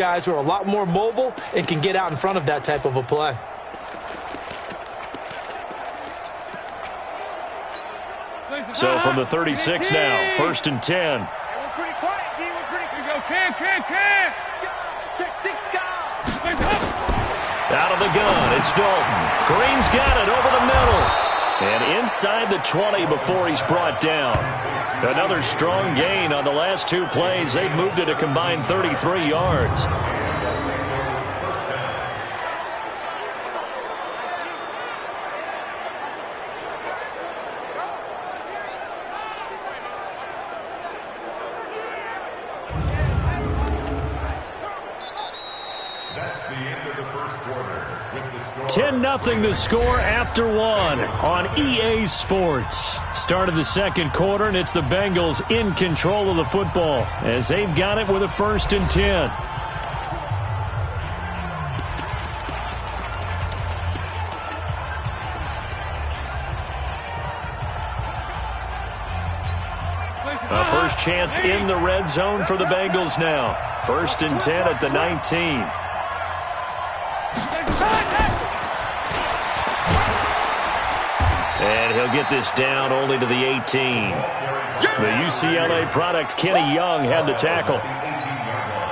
guys who are a lot more mobile and can get out in front of that type of a play. So from the 36 now, 1st and 10. Out of the gun, it's Dalton. Green's got it over the middle. And inside the 20 before he's brought down. Another strong gain on the last 2 plays. They've moved it a combined 33 yards. That's the end of the first quarter. With the score 10-0 the score after 1 on EA Sports. Start of the second quarter, and it's the Bengals in control of the football as they've got it with a 1st and 10. A first chance in the red zone for the Bengals now. 1st and 10 at the 19. And he'll get this down only to the 18. The UCLA product, Kenny Young, had the tackle.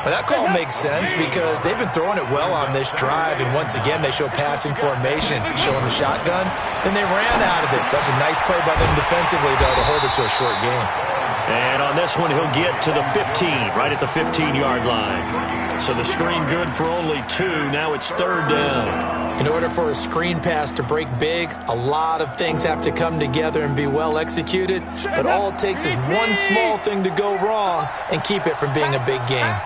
Well, that call makes sense because they've been throwing it well on this drive, and once again they show passing formation, showing the shotgun. Then they ran out of it. That's a nice play by them defensively, though, to hold it to a short game. And on this one, he'll get to the 15, right at the 15-yard line. So the screen good for only 2. Now it's 3rd down. In order for a screen pass to break big, a lot of things have to come together and be well executed. But all it takes is one small thing to go wrong and keep it from being a big game.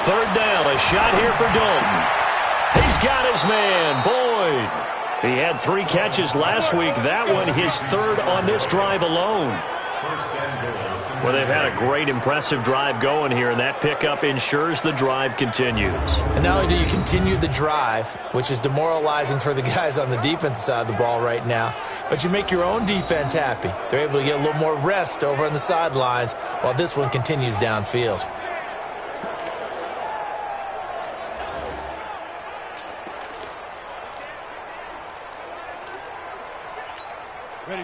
3rd down, a shot here for Dalton. He's got his man, Boyd. He had 3 catches last week. That one his 3rd on this drive alone. Well, they've had a great, impressive drive going here, and that pickup ensures the drive continues. And not only do you continue the drive, which is demoralizing for the guys on the defensive side of the ball right now, but you make your own defense happy. They're able to get a little more rest over on the sidelines while this one continues downfield.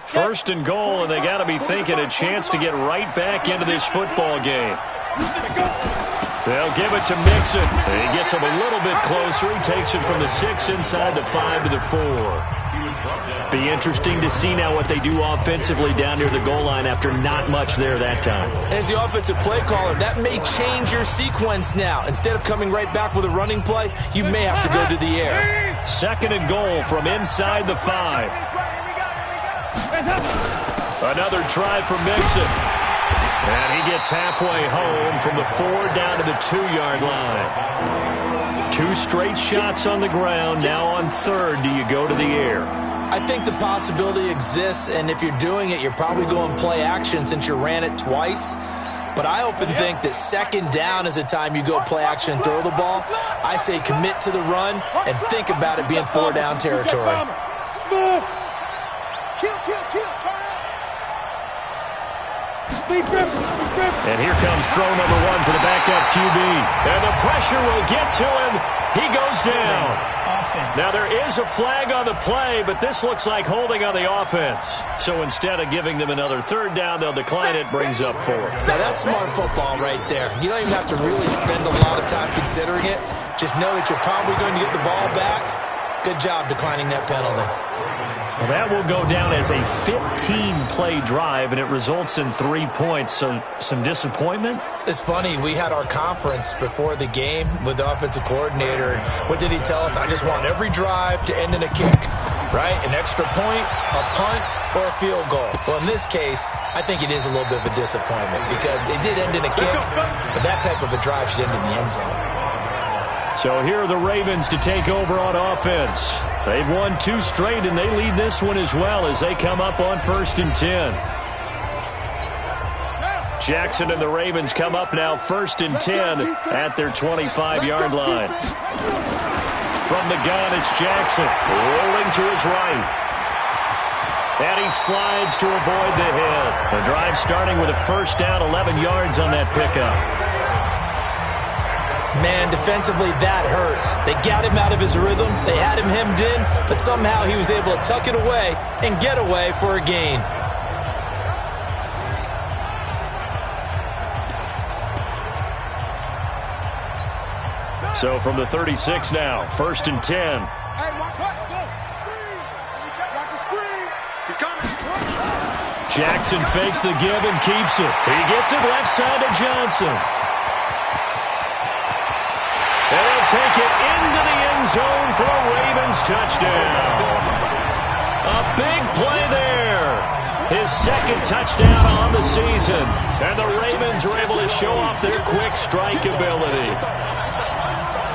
First and goal, and they got to be thinking a chance to get right back into this football game. They'll give it to Mixon. He gets him a little bit closer. He takes it from the 6 inside the 5 to the 4. Be interesting to see now what they do offensively down near the goal line after not much there that time. As the offensive play caller, that may change your sequence now. Instead of coming right back with a running play, you may have to go to the air. 2nd and goal from inside the 5. Another try for Mixon. And he gets halfway home from the 4 down to the 2-yard line. 2 straight shots on the ground. Now on 3rd, do you go to the air? I think the possibility exists, and if you're doing it, you're probably going play action since you ran it twice. But I often think that 2nd down is a time you go play action and throw the ball. I say commit to the run and think about it being 4 down territory. And here comes throw number 1 for the backup QB. And the pressure will get to him. He goes down. Now there is a flag on the play, but this looks like holding on the offense. So instead of giving them another 3rd down, they'll decline it, brings up 4th. Now that's smart football right there. You don't even have to really spend a lot of time considering it. Just know that you're probably going to get the ball back. Good job declining that penalty. Well, that will go down as a 15-play drive, and it results in 3 points. So some disappointment? It's funny. We had our conference before the game with the offensive coordinator. And what did he tell us? I just want every drive to end in a kick, right? An extra point, a punt, or a field goal. Well, in this case, I think it is a little bit of a disappointment because it did end in a kick, but that type of a drive should end in the end zone. So here are the Ravens to take over on offense. They've won 2 straight, and they lead this one as well as they come up on 1st and 10. Jackson and the Ravens come up now 1st and 10 at their 25-yard line. From the gun, it's Jackson rolling to his right. And he slides to avoid the hit. The drive starting with a 1st down, 11 yards on that pickup. Man, defensively, that hurts. They got him out of his rhythm. They had him hemmed in, but somehow he was able to tuck it away and get away for a gain. So from the 36 now, 1st and 10. Jackson fakes the give and keeps it. He gets it left side to Johnson. And he'll take it into the end zone for a Ravens touchdown. A big play there. His second touchdown on the season. And the Ravens are able to show off their quick strike ability.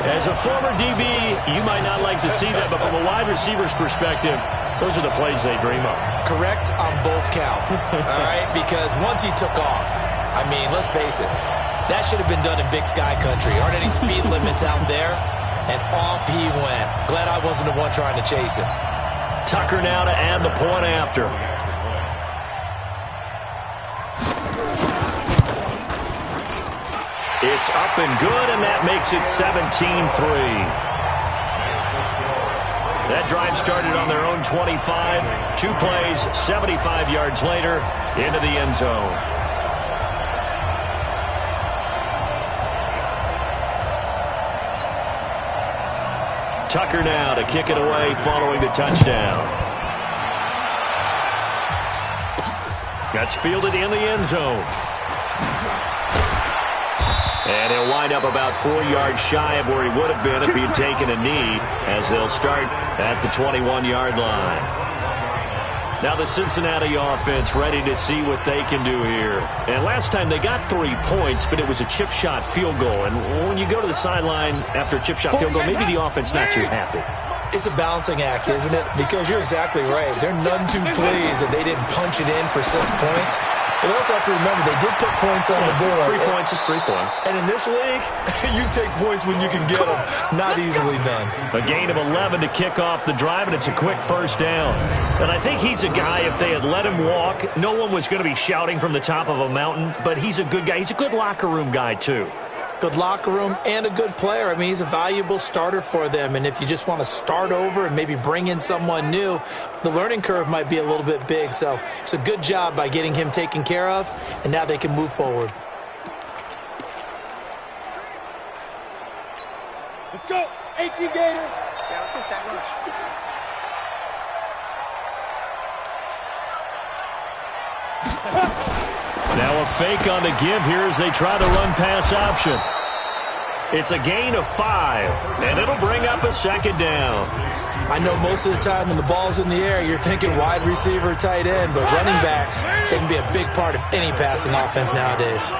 As a former DB, you might not like to see that, but from a wide receiver's perspective, those are the plays they dream of. Correct on both counts, all right? Because once he took off, I mean, let's face it, that should have been done in Big Sky country. Aren't any speed limits out there? And off he went. Glad I wasn't the one trying to chase him. Tucker now to add the point after. It's up and good, and that makes it 17-3. That drive started on their own 25. 2 plays, 75 yards later, into the end zone. Tucker now to kick it away following the touchdown. That's fielded in the end zone. And he'll wind up about 4 yards shy of where he would have been if he had taken a knee, as they'll start at the 21-yard line. Now the Cincinnati offense ready to see what they can do here. And last time they got 3 points, but it was a chip shot field goal. And when you go to the sideline after a chip shot field goal, maybe the offense not too happy. It's a balancing act, isn't it? Because you're exactly right. They're none too pleased that they didn't punch it in for 6 points. But also have to remember, they did put points on the board. 3 points is 3 points. And in this league, you take points when you can get them. Not easily done. A gain of 11 to kick off the drive, and it's a quick first down. And I think he's a guy, if they had let him walk, no one was going to be shouting from the top of a mountain. But he's a good guy. He's a good locker room guy, too. Good locker room and a good player. I mean, he's a valuable starter for them. And if you just want to start over and maybe bring in someone new, the learning curve might be a little bit big. So it's a good job by getting him taken care of, and now they can move forward. Let's go. 18 Gator. Yeah, let's go sack lunch. Now a fake on the give here as they try to run pass option. It's a gain of 5, and it'll bring up a second down. I know most of the time when the ball's in the air, you're thinking wide receiver, tight end, but running backs, they can be a big part of any passing offense nowadays.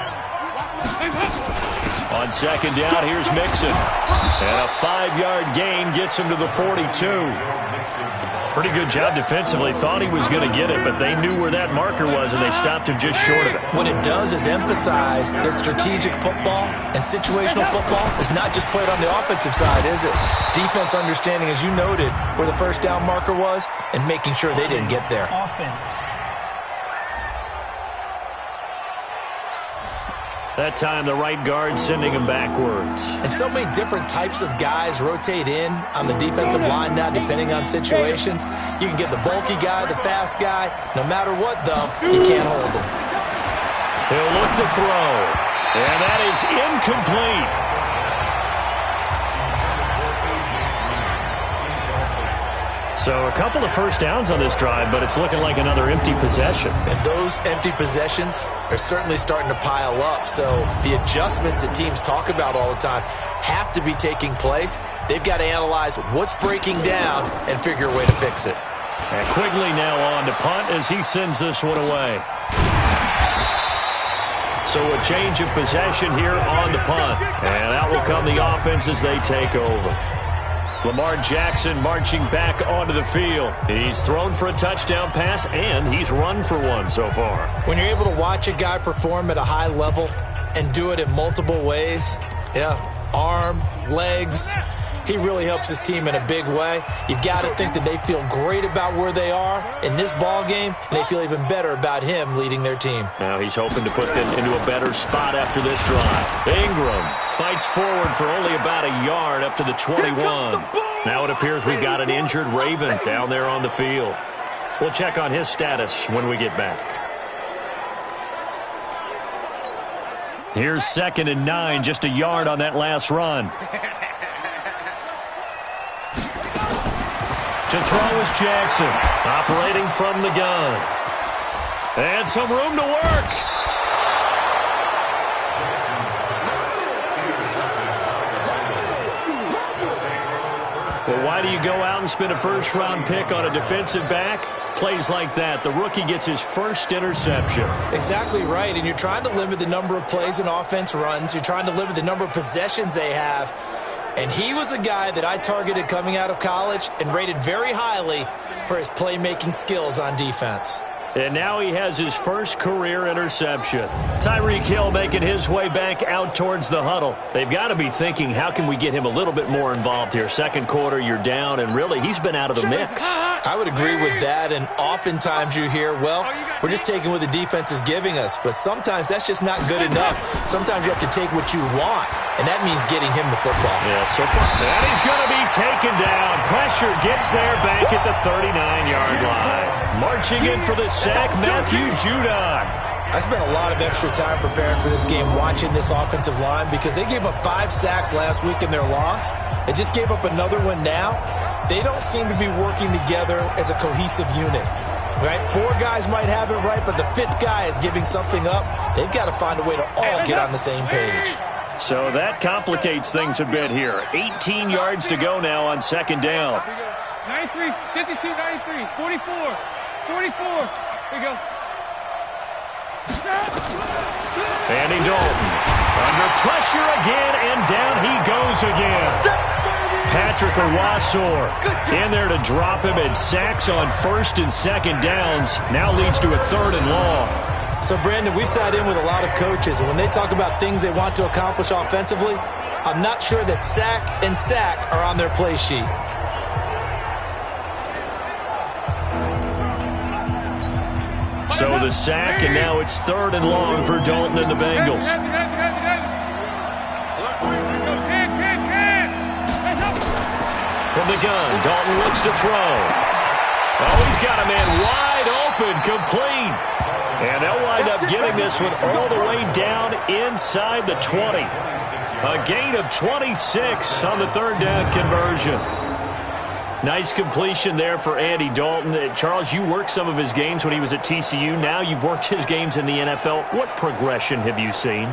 On second down, here's Mixon. And a 5-yard gain gets him to the 42. Pretty good job defensively. Thought he was going to get it, but they knew where that marker was, and they stopped him just short of it. What it does is emphasize that strategic football and situational football is not just played on the offensive side, is it? Defense understanding, as you noted, where the first down marker was and making sure they didn't get there. Offense. That time, the right guard sending him backwards. And so many different types of guys rotate in on the defensive line now, depending on situations. You can get the bulky guy, the fast guy. No matter what, though, you can't hold him. He'll look to throw. And that is incomplete. So a couple of first downs on this drive, but it's looking like another empty possession. And those empty possessions are certainly starting to pile up. So the adjustments that teams talk about all the time have to be taking place. They've got to analyze what's breaking down and figure a way to fix it. And Quigley now on to punt as he sends this one away. So a change of possession here on the punt. And out will come the offense as they take over. Lamar Jackson marching back onto the field. He's thrown for a touchdown pass, and he's run for one so far. When you're able to watch a guy perform at a high level and do it in multiple ways, arm, legs, He really helps his team in a big way. You've got to think that they feel great about where they are in this ball game, and they feel even better about him leading their team. Now he's hoping to put them into a better spot after this drive. Ingram fights forward for only about a yard up to the 21. Now it appears we've got an injured Raven down there on the field. We'll check on his status when we get back. Here's 2nd and 9, just a yard on that last run. To throw is Jackson, operating from the gun. And some room to work. Well, why do you go out and spend a first-round pick on a defensive back? Plays like that, the rookie gets his first interception. Exactly right, and you're trying to limit the number of plays an offense runs. You're trying to limit the number of possessions they have. And he was a guy that I targeted coming out of college and rated very highly for his playmaking skills on defense. And now he has his first career interception. Tyreek Hill making his way back out towards the huddle. They've got to be thinking, how can we get him a little bit more involved here? Second quarter, you're down, and really, he's been out of the mix. I would agree with that, and oftentimes you hear, well, we're just taking what the defense is giving us. But sometimes that's just not good enough. Sometimes you have to take what you want, and that means getting him the football. Yeah, so far. And he's going to be taken down. Pressure gets there back at the 39-yard line. Marching in for the sack, Matthew Judon. I spent a lot of extra time preparing for this game watching this offensive line because they gave up 5 sacks last week in their loss. They just gave up another one now. They don't seem to be working together as a cohesive unit. Right? 4 guys might have it right, but the 5th guy is giving something up. They've got to find a way to all get on the same page. So that complicates things a bit here. 18 yards to go now on 2nd down. 93, 52, 93, 44. 44. Here we go. Andy Dalton under pressure again, and down he goes again. Patrick Owasor in there to drop him, and sacks on 1st and 2nd downs. Now leads to a 3rd and long. So, Brandon, we sat in with a lot of coaches, and when they talk about things they want to accomplish offensively, I'm not sure that sack and sack are on their play sheet. So the sack, and now it's 3rd and long for Dalton and the Bengals. From the gun, Dalton looks to throw. Oh, he's got a man wide open, complete. And they'll wind up getting this one all the way down inside the 20. A gain of 26 on the 3rd down conversion. Nice completion there for Andy Dalton. Charles, you worked some of his games when he was at TCU. Now you've worked his games in the NFL. What progression have you seen?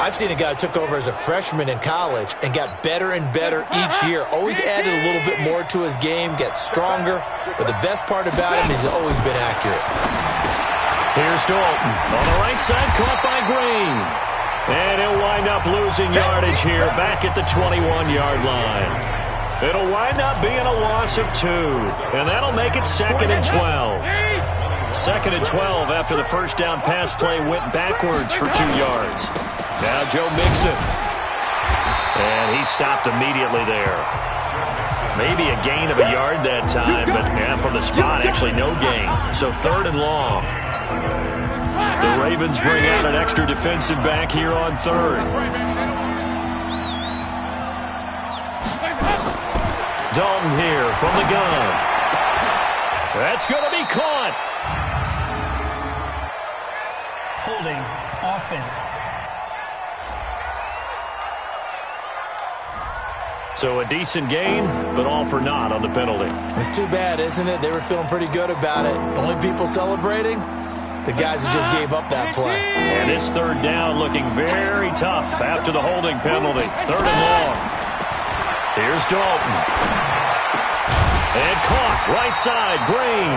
I've seen a guy who took over as a freshman in college and got better and better each year. Always added a little bit more to his game, gets stronger. But the best part about him is he's always been accurate. Here's Dalton on the right side, caught by Green. And he'll wind up losing yardage here back at the 21-yard line. It'll wind up being a loss of 2, and that'll make it 2nd and 12. 2nd and 12 after the first down pass play went backwards for 2 yards. Now Joe Mixon. And he stopped immediately there. Maybe a gain of a yard that time, but yeah, from the spot, actually no gain. So 3rd and long. The Ravens bring out an extra defensive back here on 3rd. Dalton here from the gun. That's going to be caught. Holding offense. So a decent gain, but all for naught on the penalty. It's too bad, isn't it? They were feeling pretty good about it. Only people celebrating? The guys who just gave up that play. And this 3rd down looking very tough after the holding penalty. 3rd and long. Here's Dalton. And caught right side, Green.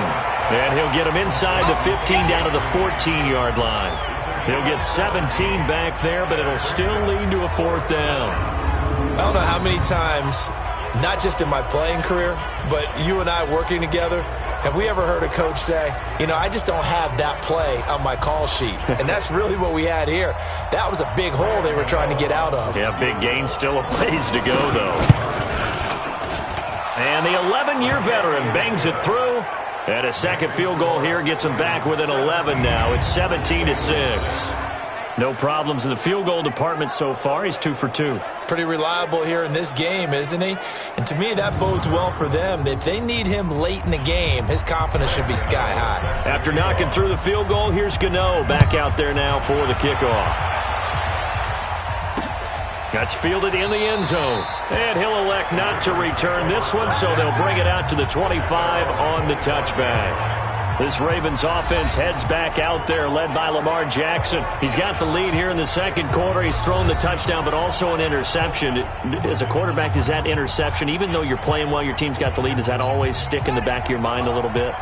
And he'll get him inside the 15 down to the 14-yard line. He'll get 17 back there, but it'll still lead to a 4th down. I don't know how many times, not just in my playing career, but you and I working together, have we ever heard a coach say, you know, I just don't have that play on my call sheet. And that's really what we had here. That was a big hole they were trying to get out of. Yeah, big gain, still a ways to go, though. And the 11-year veteran bangs it through. And a second field goal here gets him back within 11 now. It's 17-6. No problems in the field goal department so far. He's 2 for 2. Pretty reliable here in this game, isn't he? And to me, that bodes well for them. If they need him late in the game, his confidence should be sky high. After knocking through the field goal, here's Gano back out there now for the kickoff. That's fielded in the end zone. And he'll elect not to return this one, so they'll bring it out to the 25 on the touchback. This Ravens offense heads back out there, led by Lamar Jackson. He's got the lead here in the second quarter. He's thrown the touchdown, but also an interception. As a quarterback, does that interception, even though you're playing well, your team's got the lead, does that always stick in the back of your mind a little bit?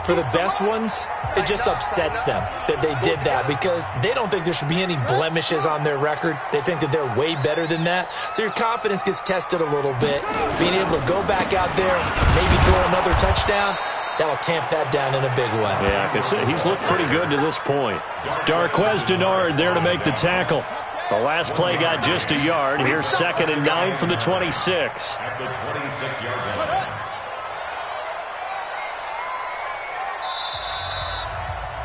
For the best ones, it just upsets them that they did that because they don't think there should be any blemishes on their record. They think that they're way better than that. So your confidence gets tested a little bit. Being able to go back out there, maybe throw another touchdown, that'll tamp that down in a big way. Yeah, because he's looked pretty good to this point. Darquez Denard there to make the tackle. The last play got just a yard. Here's 2nd and 9 from the 26. At the 26-yard line.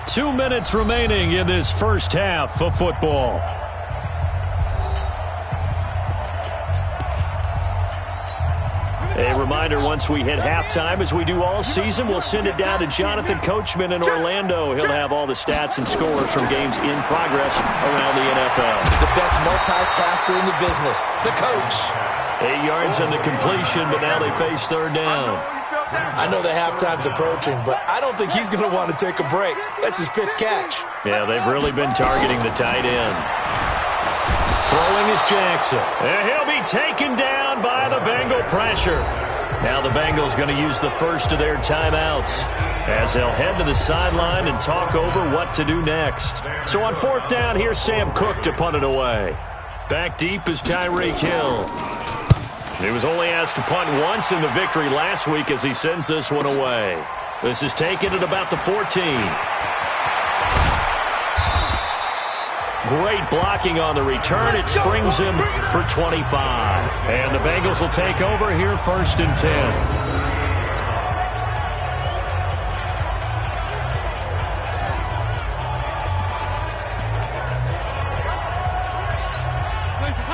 2 minutes remaining in this first half of football. A reminder, once we hit halftime, as we do all season, we'll send it down to Jonathan Coachman in Orlando. He'll have all the stats and scores from games in progress around the NFL. The best multitasker in the business, the coach. 8 yards on the completion, but now they face third down. I know the halftime's approaching, but I don't think he's going to want to take a break. That's his 5th catch. Yeah, they've really been targeting the tight end. Throwing is Jackson. And he'll be taken down by the Bengal pressure. Now the Bengals going to use the first of their timeouts as they'll head to the sideline and talk over what to do next. So on 4th down, here's Sam Cook to punt it away. Back deep is Tyreek Hill. He was only asked to punt once in the victory last week as he sends this one away. This is taken at about the 14. Great blocking on the return. It springs him for 25. And the Bengals will take over here 1st and 10.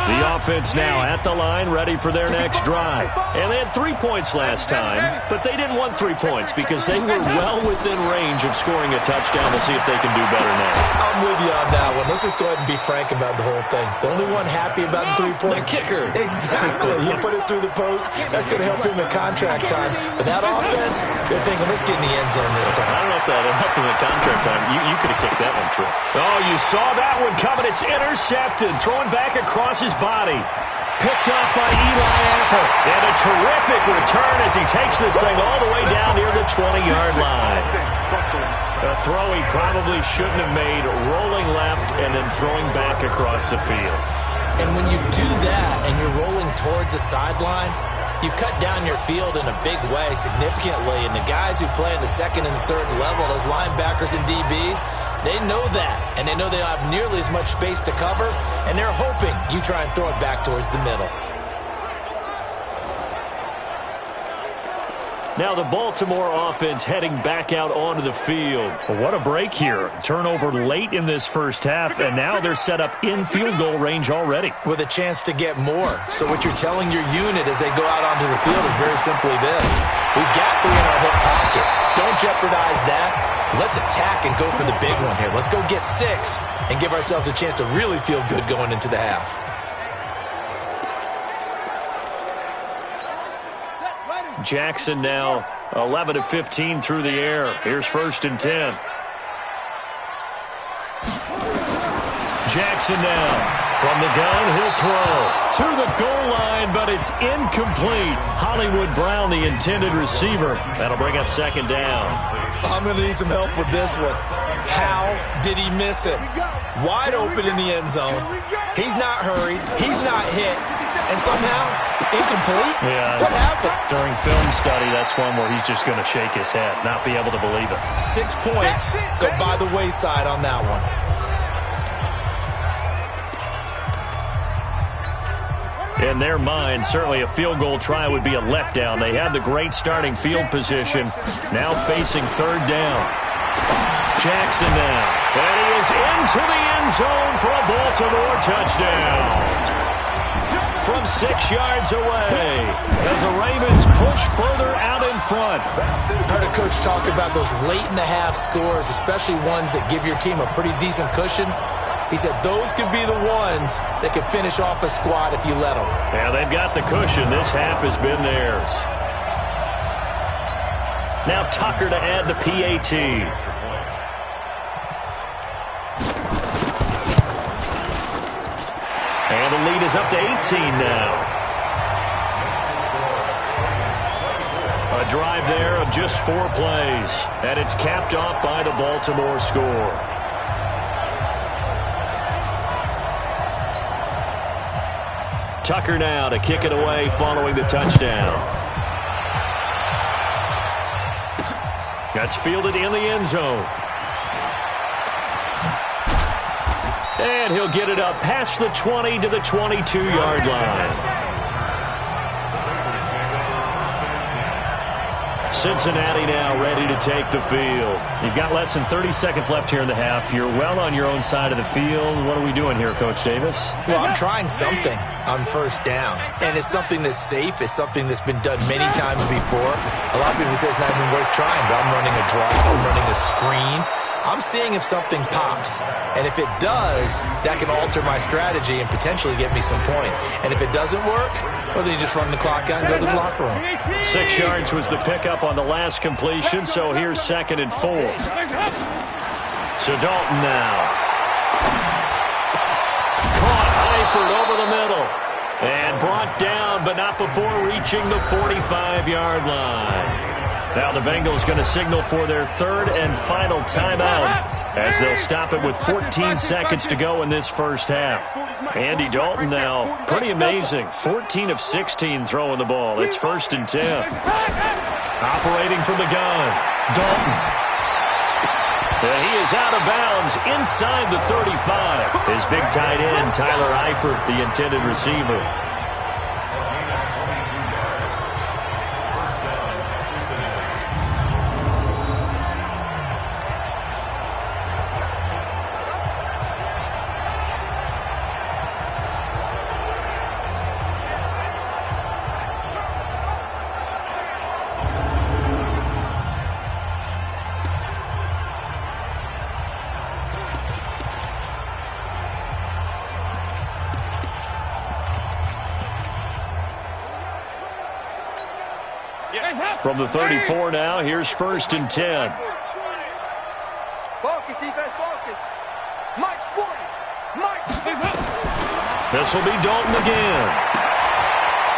The offense now at the line, ready for their next drive. And they had 3 points last time, but they didn't want 3 points because they were well within range of scoring a touchdown. We'll see if they can do better now. I'm with you on that one. Let's just go ahead and be frank about the whole thing. The only one happy about the 3-point? The kicker. Exactly. He put it through the post. That's going to help him in contract time. But that offense, they're thinking, let's get in the end zone this time. I don't know if that'll help him in contract time. You could have kicked that one through. Oh, you saw that one coming. It's intercepted. Throwing back across his body. Picked up by Eli Apple. And a terrific return as he takes this thing all the way down near the 20-yard line. A throw he probably shouldn't have made, rolling left and then throwing back across the field. And when you do that and you're rolling towards the sideline, you've cut down your field in a big way, significantly. And the guys who play in the 2nd and 3rd level, those linebackers and DBs, they know that, and they know they don't have nearly as much space to cover, and they're hoping you try and throw it back towards the middle. Now the Baltimore offense heading back out onto the field. Well, what a break here. Turnover late in this first half, and now they're set up in field goal range already. With a chance to get more. So what you're telling your unit as they go out onto the field is very simply this. We've got 3 in our hip pocket. Don't jeopardize that. Let's attack and go for the big one here. Let's go get 6 and give ourselves a chance to really feel good going into the half. Jackson now 11 of 15 through the air. Here's 1st and 10. Jackson now from the gun. He'll throw to the goal line, but it's incomplete. Hollywood Brown, the intended receiver. That'll bring up 2nd down. I'm going to need some help with this one. How did he miss it? Wide open in the end zone. He's not hurried. He's not hit. And somehow, incomplete? Yeah. What happened? During film study, that's one where he's just going to shake his head, not be able to believe it. 6 points go by the wayside on that one. In their mind, certainly a field goal try would be a letdown. They had the great starting field position, now facing third down. Jackson now, and he is into the end zone for a Baltimore touchdown. From 6 yards away, as the Ravens push further out in front. I heard a coach talk about those late-in-the-half scores, especially ones that give your team a pretty decent cushion. He said those could be the ones that could finish off a squad if you let them. Yeah, they've got the cushion. This half has been theirs. Now Tucker to add the PAT. And the lead is up to 18 now. A drive there of just 4 plays. And it's capped off by the Baltimore score. Tucker now to kick it away following the touchdown. That's fielded in the end zone. And he'll get it up past the 20 to the 22-yard line. Cincinnati now ready to take the field. You've got less than 30 seconds left here in the half. You're well on your own side of the field. What are we doing here, Coach Davis? Well, I'm trying something on first down. And it's something that's safe. It's something that's been done many times before. A lot of people say it's not even worth trying, but I'm running a draw. I'm running a screen. I'm seeing if something pops. And if it does, that can alter my strategy and potentially get me some points. And if it doesn't work, well, then you just run the clock out and go to the locker room. 6 yards was the pickup on the last completion, so here's 2nd and 4. So Dalton now. Caught Eifert over the middle. And brought down, but not before reaching the 45-yard line. Now the Bengals going to signal for their 3rd and final timeout as they'll stop it with 14 seconds to go in this first half. Andy Dalton now, pretty amazing. 14 of 16 throwing the ball. It's 1st and 10. Operating from the gun, Dalton. And he is out of bounds inside the 35. His big tight end, Tyler Eifert, the intended receiver. From the 34 now, here's 1st and 10. Focus, defense, focus. March 40. March. This will be Dalton again.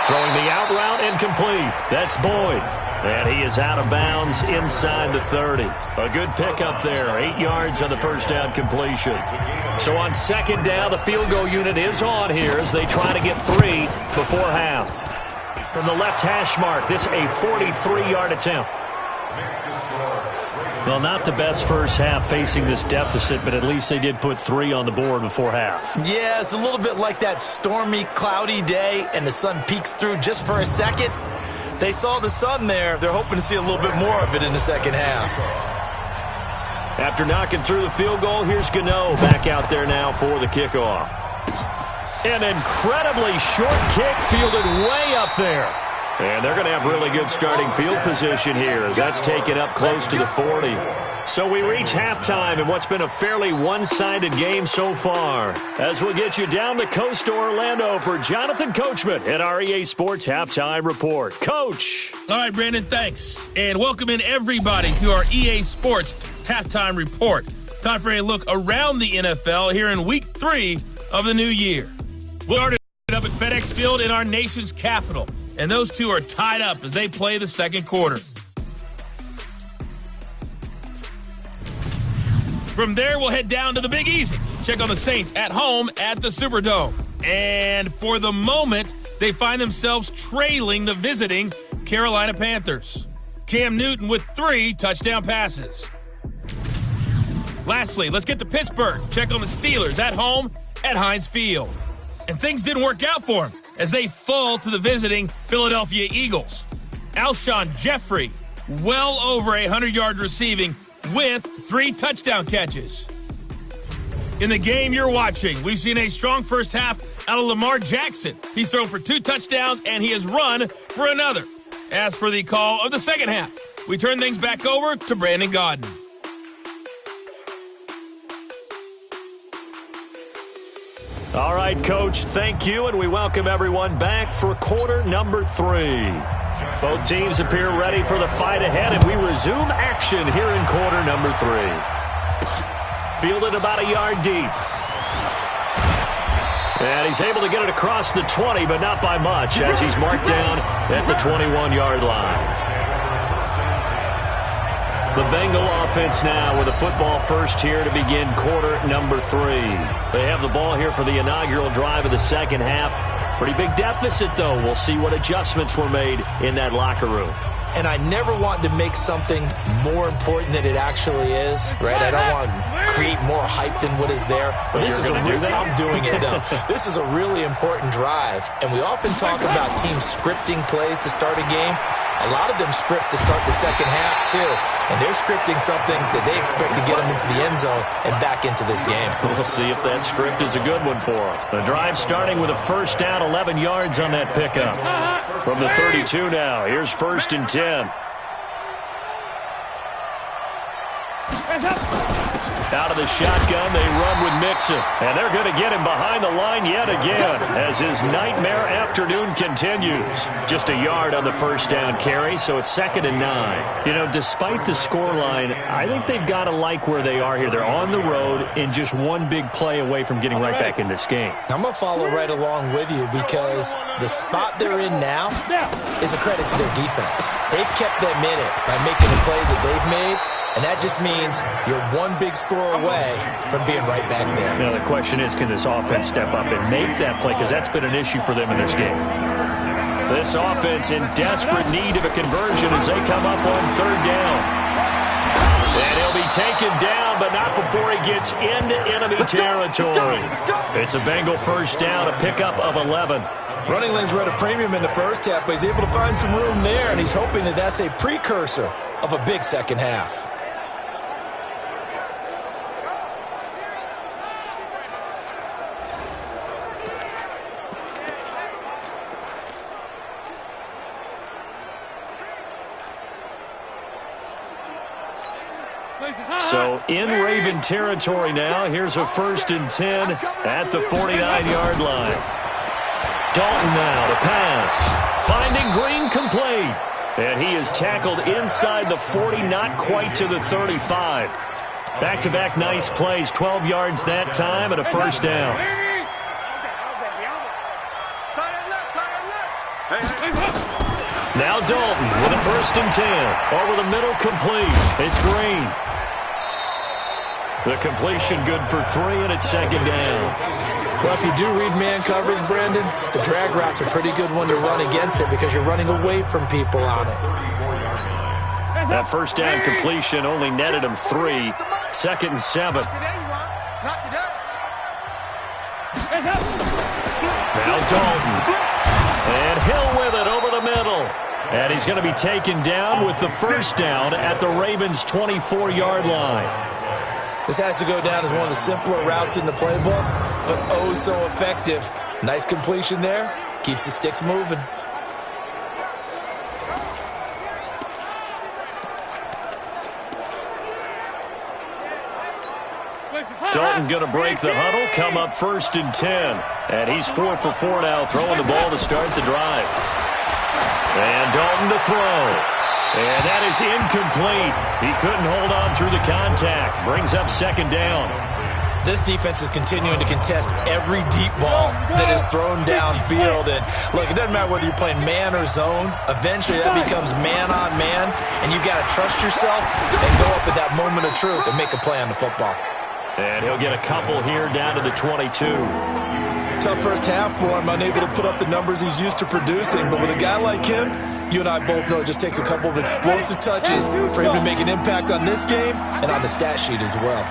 Throwing the out route and complete. That's Boyd. And he is out of bounds inside the 30. A good pickup there. 8 yards on the first down completion. So on 2nd down, the field goal unit is on here as they try to get 3 before half. From the left hash mark, this a 43-yard attempt. Well, not the best first half facing this deficit, but at least they did put 3 on the board before half. Yeah, it's a little bit like that stormy, cloudy day, and the sun peeks through just for a second. They saw the sun there. They're hoping to see a little bit more of it in the second half. After knocking through the field goal, here's Gano back out there now for the kickoff. An incredibly short kick fielded way up there. And they're going to have really good starting field position here as that's taken up close to the 40. So we reach halftime in what's been a fairly one-sided game so far. As we'll get you down the coast to Orlando for Jonathan Coachman at our EA Sports Halftime Report. Coach. All right, Brandon, thanks. And welcome in everybody to our EA Sports Halftime Report. Time for a look around the NFL here in Week 3 of the new year. We'll start it up at FedEx Field in our nation's capital. And those two are tied up as they play the second quarter. From there, we'll head down to the Big Easy. Check on the Saints at home at the Superdome. And for the moment, they find themselves trailing the visiting Carolina Panthers. Cam Newton with 3 touchdown passes. Lastly, let's get to Pittsburgh. Check on the Steelers at home at Heinz Field. And things didn't work out for him. as they fall to the visiting Philadelphia Eagles. Alshon Jeffrey, well over 100 yards receiving with 3 touchdown catches. In the game you're watching, we've seen a strong first half out of Lamar Jackson. He's thrown for 2 touchdowns, and he has run for another. As for the call of the second half, we turn things back over to Brandon Gaudin. All right, Coach, thank you, and we welcome everyone back for quarter number 3. Both teams appear ready for the fight ahead, and we resume action here in quarter number 3. Fielded about a yard deep. And he's able to get it across the 20, but not by much, as he's marked down at the 21-yard line. The Bengal offense now with a football first here to begin quarter number 3. They have the ball here for the inaugural drive of the second half. Pretty big deficit, though. We'll see what adjustments were made in that locker room. And I never want to make something more important than it actually is, right? I don't want to create more hype than what is there. But this is I'm doing it, though. This is a really important drive. And we often talk about teams scripting plays to start a game. A lot of them script to start the second half, too. And they're scripting something that they expect to get them into the end zone and back into this game. We'll see if that script is a good one for them. The drive starting with a first down, 11 yards on that pickup. From the 32 now, here's 1st and 10. Out of the shotgun, they run with Mixon. And they're going to get him behind the line yet again as his nightmare afternoon continues. Just a yard on the first down carry, so it's 2nd and 9. You know, despite the scoreline, I think they've got to like where they are here. They're on the road and just one big play away from getting right back in this game. I'm going to follow right along with you because the spot they're in now is a credit to their defense. They've kept them in it by making the plays that they've made. And that just means you're one big score away from being right back there. Now, the question is, can this offense step up and make that play? Because that's been an issue for them in this game. This offense in desperate need of a conversion as they come up on 3rd down. And he'll be taken down, but not before he gets into enemy territory. It's a Bengal first down, a pickup of 11. Running lanes were at a premium in the first half, but he's able to find some room there, and he's hoping that that's a precursor of a big second half. So in Raven territory now, here's a 1st and 10 at the 49-yard line. Dalton now to pass. Finding Green complete. And he is tackled inside the 40, not quite to the 35. Back-to-back nice plays, 12 yards that time and a first down. Now Dalton with a 1st and 10. Over the middle, complete. It's Green. The completion good for 3, and it's 2nd down. Well, if you do read man coverage, Brandon, the drag route's a pretty good one to run against it because you're running away from people on it. That first down completion only netted him 3. 2nd and 7. Now Dalton. And Hill with it over the middle. And he's going to be taken down with the first down at the Ravens' 24-yard line. This has to go down as one of the simpler routes in the playbook, but oh so effective. Nice completion there. Keeps the sticks moving. Dalton going to break the huddle, come up 1st and 10. And he's 4 for 4 now, throwing the ball to start the drive. And Dalton to throw. And that is incomplete. He couldn't hold on through the contact. Brings up 2nd down. This defense is continuing to contest every deep ball that is thrown downfield. And look, it doesn't matter whether you're playing man or zone. Eventually that becomes man on man. And you've got to trust yourself and go up at that moment of truth and make a play on the football. And he'll get a couple here down to the 22. Tough first half for him, unable to put up the numbers he's used to producing. But with a guy like him, you and I both know it just takes a couple of explosive touches for him to make an impact on this game and on the stat sheet as well.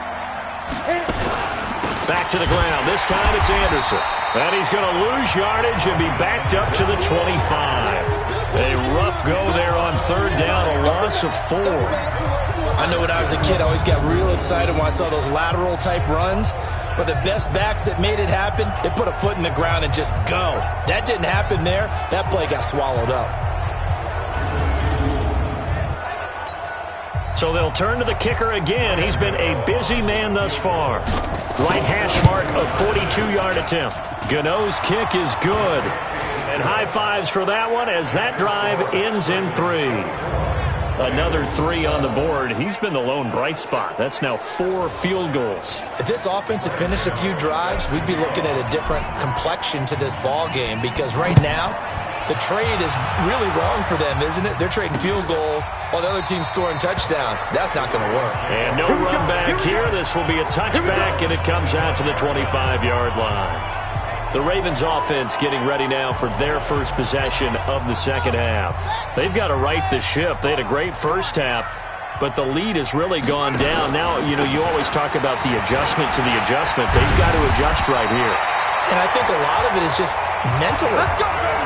Back to the ground. This time it's Anderson. And he's going to lose yardage and be backed up to the 25. A rough go there on third down, a loss of 4. I know when I was a kid, I always got real excited when I saw those lateral-type runs. But the best backs that made it happen, they put a foot in the ground and just go. That didn't happen there. That play got swallowed up. So they'll turn to the kicker again. He's been a busy man thus far. Right hash mark of 42-yard attempt. Gano's kick is good. And high fives for that one as that drive ends in 3. Another 3 on the board. He's been the lone bright spot. That's now 4 field goals. If this offense had finished a few drives, we'd be looking at a different complexion to this ball game because right now, the trade is really wrong for them, isn't it? They're trading field goals while the other team's scoring touchdowns. That's not going to work. And no run back here. This will be a touchback, and it comes out to the 25-yard line. The Ravens offense getting ready now for their first possession of the second half. They've got to right the ship. They had a great first half, but the lead has really gone down. Now, you always talk about the adjustment to the adjustment. They've got to adjust right here. And I think a lot of it is just mentally.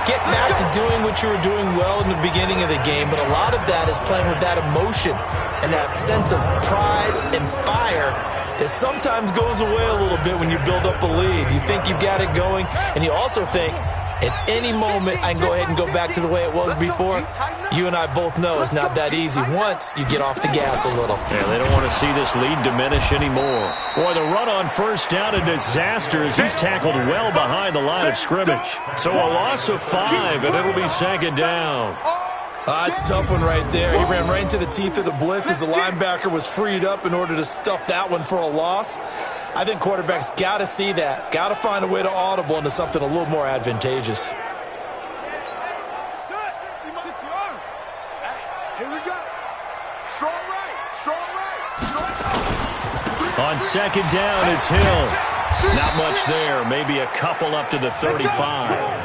Get back to doing what you were doing well in the beginning of the game, but a lot of that is playing with that emotion and that sense of pride and fire that sometimes goes away a little bit when you build up a lead. You think you've got it going, and you also think at any moment I can go ahead and go back to the way it was before. You and I both know it's not that easy once you get off the gas a little. Yeah, they don't want to see this lead diminish anymore. Boy, the run on first down, a disaster as he's tackled well behind the line of scrimmage. So a loss of 5, and it'll be second down. It's a tough one right there. He ran right into the teeth of the blitz as the linebacker was freed up in order to stuff that one for a loss. I think quarterbacks got to see that. Got to find a way to audible into something a little more advantageous. Here we go. Strong right. On second down, it's Hill. Not much there. Maybe a couple up to the 35.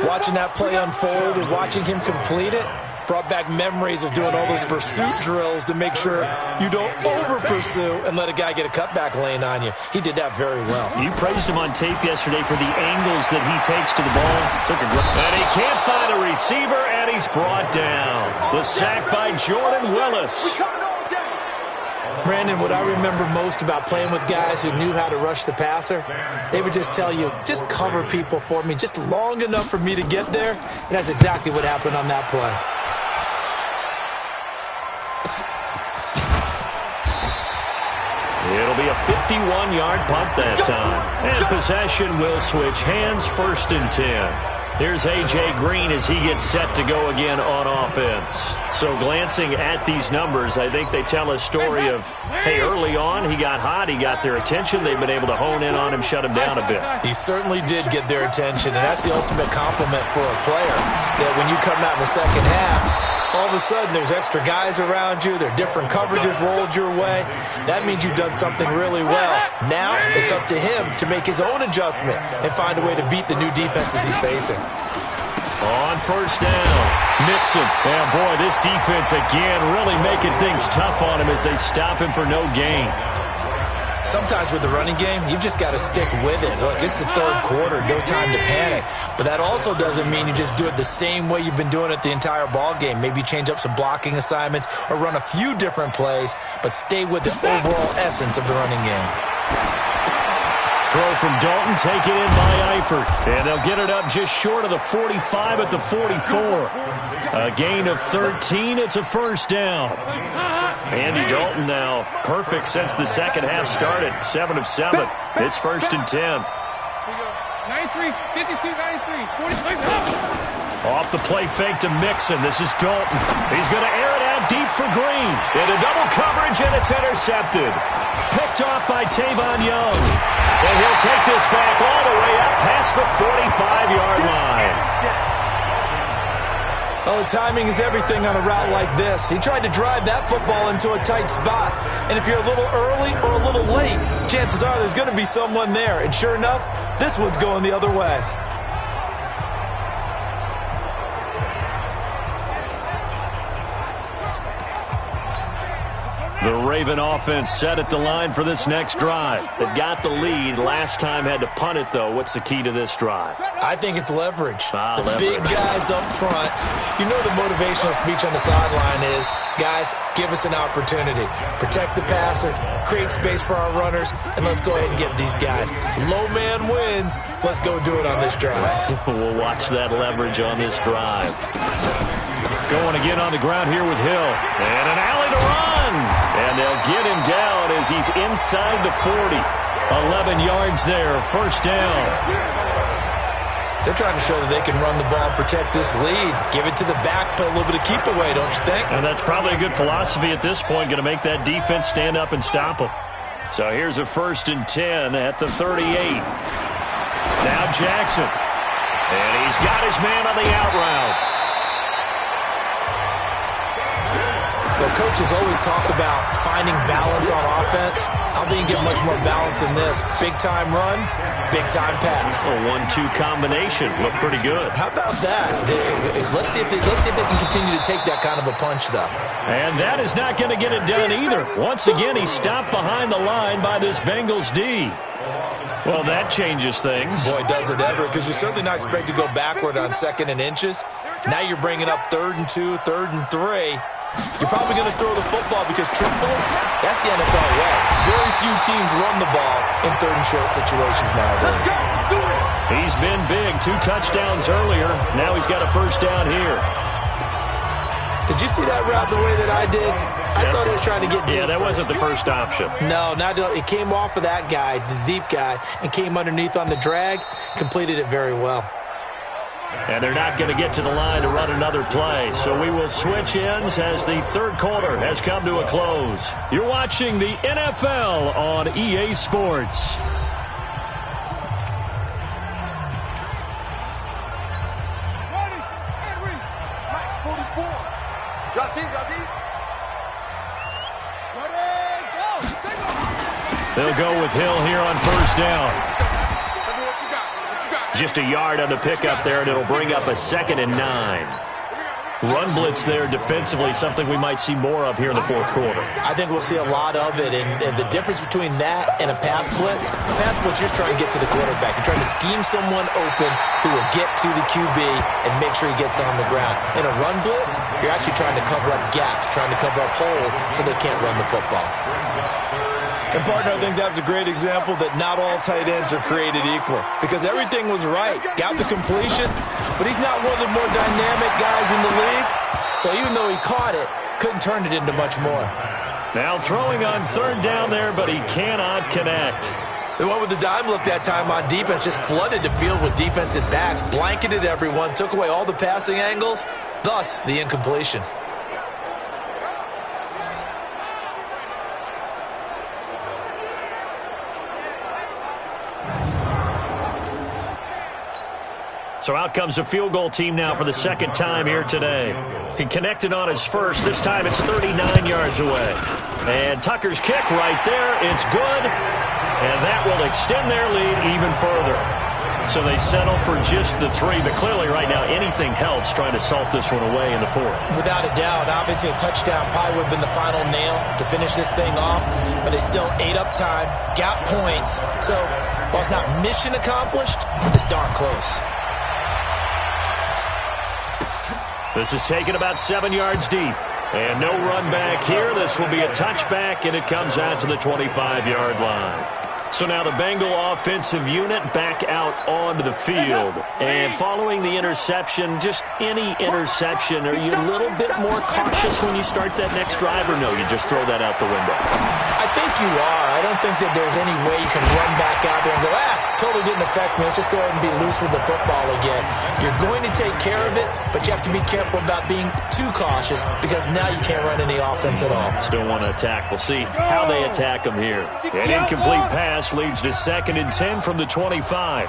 Watching that play unfold and watching him complete it brought back memories of doing all those pursuit drills to make sure you don't over-pursue and let a guy get a cutback lane on you. He did that very well. You praised him on tape yesterday for the angles that he takes to the ball. And he can't find a receiver, and he's brought down. The sack by Jordan Willis. Brandon, what I remember most about playing with guys who knew how to rush the passer, they would just tell you, just cover people for me, just long enough for me to get there. And that's exactly what happened on that play. It'll be a 51-yard punt that time. And possession will switch hands, 1st and 10. Here's A.J. Green as he gets set to go again on offense. So glancing at these numbers, I think they tell a story of, hey, early on he got hot, he got their attention, they've been able to hone in on him, shut him down a bit. He certainly did get their attention, and that's the ultimate compliment for a player, that when you come out in the second half, all of a sudden there's extra guys around you, there are different coverages rolled your way. That means you've done something really well. Now it's up to him to make his own adjustment and find a way to beat the new defenses he's facing. On first down, Mixon. And boy, this defense again really making things tough on him as they stop him for no gain. Sometimes with the running game, you've just got to stick with it. Look, it's the third quarter, no time to panic. But that also doesn't mean you just do it the same way you've been doing it the entire ball game. Maybe change up some blocking assignments or run a few different plays, but stay with the overall essence of the running game. Throw from Dalton, taken in by Eifert. And they'll get it up just short of the 45 at the 44. A gain of 13. It's a first down. Andy Dalton now perfect since the second half started. 7 of 7. It's 1st and 10. 93, 52, 93, 40. Off the play fake to Mixon. This is Dalton. He's going to air it out deep for Green. Into double coverage, and it's intercepted. Picked off by Tavon Young. And he'll take this back all the way up past the 45-yard line. Oh, timing is everything on a route like this. He tried to drive that football into a tight spot. And if you're a little early or a little late, chances are there's going to be someone there. And sure enough, this one's going the other way. The Raven offense set at the line for this next drive. They've got the lead. Last time had to punt it, though. What's the key to this drive? I think it's leverage. The Leverage. big guys up front. You know the motivational speech on the sideline is, guys, give us an opportunity. Protect the passer, create space for our runners, and let's go ahead and get these guys. Low man wins. Let's go do it on this drive. We'll watch that leverage on this drive. Going again on the ground here with Hill. And an alley to run. And they'll get him down as he's inside the 40. 11 yards there, first down. They're trying to show that they can run the ball and protect this lead. Give it to the backs, play a little bit of keep away, don't you think? And that's probably a good philosophy at this point, going to make that defense stand up and stop them. So here's a 1st and 10 at the 38. Now Jackson. And he's got his man on the out route. Well, coaches always talk about finding balance on offense. I don't think you get much more balance than this. Big-time run, big-time pass. A 1-2 combination. Looked pretty good. How about that? Let's see if they can continue to take that kind of a punch, though. And that is not going to get it done either. Once again, he's stopped behind the line by this Bengals D. Well, that changes things. Boy, does it ever, because you're certainly not expected to go backward on 2nd and inches. Now you're bringing up 3rd and 2, 3rd and 3. You're probably going to throw the football because, truthfully, that's the NFL way. Very few teams run the ball in 3rd and short situations nowadays. He's been big. 2 touchdowns earlier. Now he's got a first down here. Did you see that route the way that I did? I thought he was trying to get deep. Yeah, that wasn't the first option. No, it came off of that guy, the deep guy, and came underneath on the drag, completed it very well. And they're not going to get to the line to run another play. So we will switch ends as the 3rd quarter has come to a close. You're watching the NFL on EA Sports. They'll go with Hill here on first down. Just a yard on the pickup there, and it'll bring up a 2nd and 9. Run blitz there defensively, something we might see more of here in the 4th quarter. I think we'll see a lot of it, and the difference between that and a pass blitz, you're just trying to get to the quarterback. You're trying to scheme someone open who will get to the QB and make sure he gets on the ground. In a run blitz, you're actually trying to cover up gaps, trying to cover up holes so they can't run the football. And, partner, I think that's a great example that not all tight ends are created equal because everything was right. Got the completion, but he's not one of the more dynamic guys in the league. So even though he caught it, couldn't turn it into much more. Now throwing on 3rd down there, but he cannot connect. The one with the dime look that time on defense just flooded the field with defensive backs, blanketed everyone, took away all the passing angles, thus the incompletion. So out comes a field goal team now for the 2nd time here today. He connected on his first. This time it's 39 yards away. And Tucker's kick right there. It's good. And that will extend their lead even further. So they settle for just the 3. But clearly right now anything helps trying to salt this one away in the 4th. Without a doubt. Obviously a touchdown probably would have been the final nail to finish this thing off. But they still ate up time, got points. So while it's not mission accomplished, it's darn close. This is taken about 7 yards deep. And no run back here. This will be a touchback, and it comes out to the 25-yard line. So now the Bengal offensive unit back out onto the field. And following the interception, just any interception, are you a little bit more cautious when you start that next drive, or no, you just throw that out the window? I think you are. I don't think that there's any way you can run back out there and go, totally didn't affect me. Let's just go ahead and be loose with the football again. You're going to take care of it, but you have to be careful about being too cautious because now you can't run any offense at all. Still want to attack. We'll see how they attack them here. An incomplete pass leads to 2nd and 10 from the 25.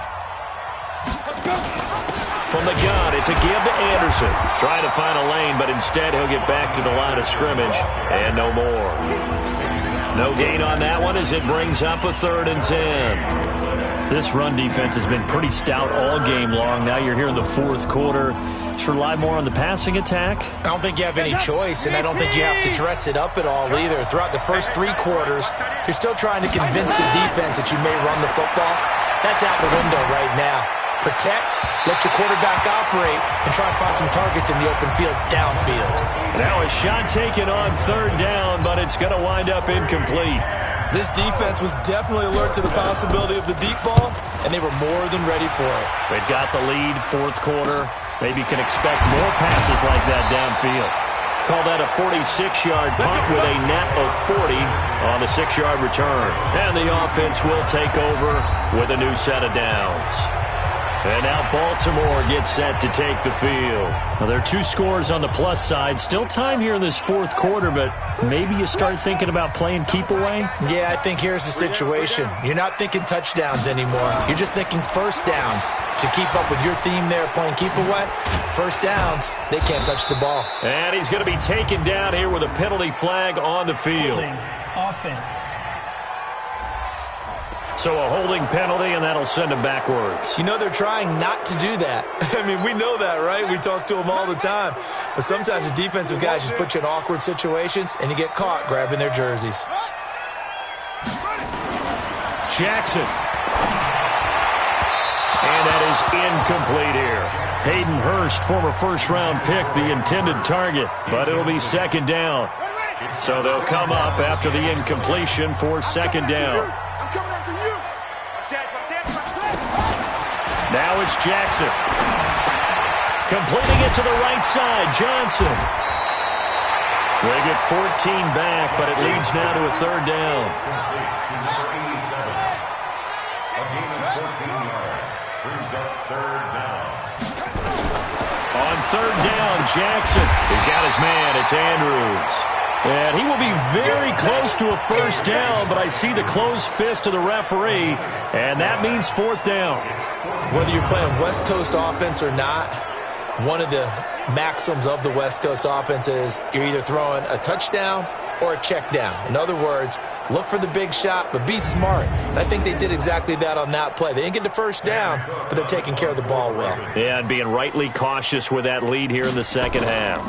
From the gun, it's a give to Anderson. Trying to find a lane, but instead he'll get back to the line of scrimmage. And no more. No gain on that one as it brings up a 3rd and 10. This run defense has been pretty stout all game long. Now you're here in the fourth quarter. Just rely more on the passing attack? I don't think you have any choice, and I don't think you have to dress it up at all either. Throughout the first 3 quarters, you're still trying to convince the defense that you may run the football. That's out the window right now. Protect, let your quarterback operate, and try and find some targets in the open field downfield. Now a shot taken on 3rd down, but it's going to wind up incomplete. This defense was definitely alert to the possibility of the deep ball, and they were more than ready for it. They've got the lead, 4th quarter. Maybe you can expect more passes like that downfield. Call that a 46-yard punt with a net of 40 on the 6-yard return. And the offense will take over with a new set of downs. And now Baltimore gets set to take the field. Well, there are 2 scores on the plus side. Still time here in this 4th quarter, but maybe you start thinking about playing keep away? Yeah, I think here's the situation. You're not thinking touchdowns anymore. You're just thinking first downs. To keep up with your theme there, playing keep away, first downs, they can't touch the ball. And he's going to be taken down here with a penalty flag on the field. Holding offense. So a holding penalty, and that'll send him backwards. You know, they're trying not to do that. I mean, we know that, right? We talk to them all the time. But sometimes the defensive guys just put you in awkward situations, and you get caught grabbing their jerseys. Jackson. And that is incomplete here. Hayden Hurst, former first-round pick, the intended target. But it'll be 2nd down. So they'll come up after the incompletion for 2nd down. Now it's Jackson. Completing it to the right side, Johnson. They get 14 back, but it leads now to a 3rd down. A gain of 14 yards brings up 3rd down. On 3rd down, Jackson has got his man. It's Andrews. And he will be very close to a 1st down, but I see the closed fist of the referee, and that means 4th down. Whether you're playing West Coast offense or not, one of the maxims of the West Coast offense is you're either throwing a touchdown or a check down. In other words, look for the big shot, but be smart. And I think they did exactly that on that play. They didn't get the 1st down, but they're taking care of the ball well. Yeah, and being rightly cautious with that lead here in the 2nd half.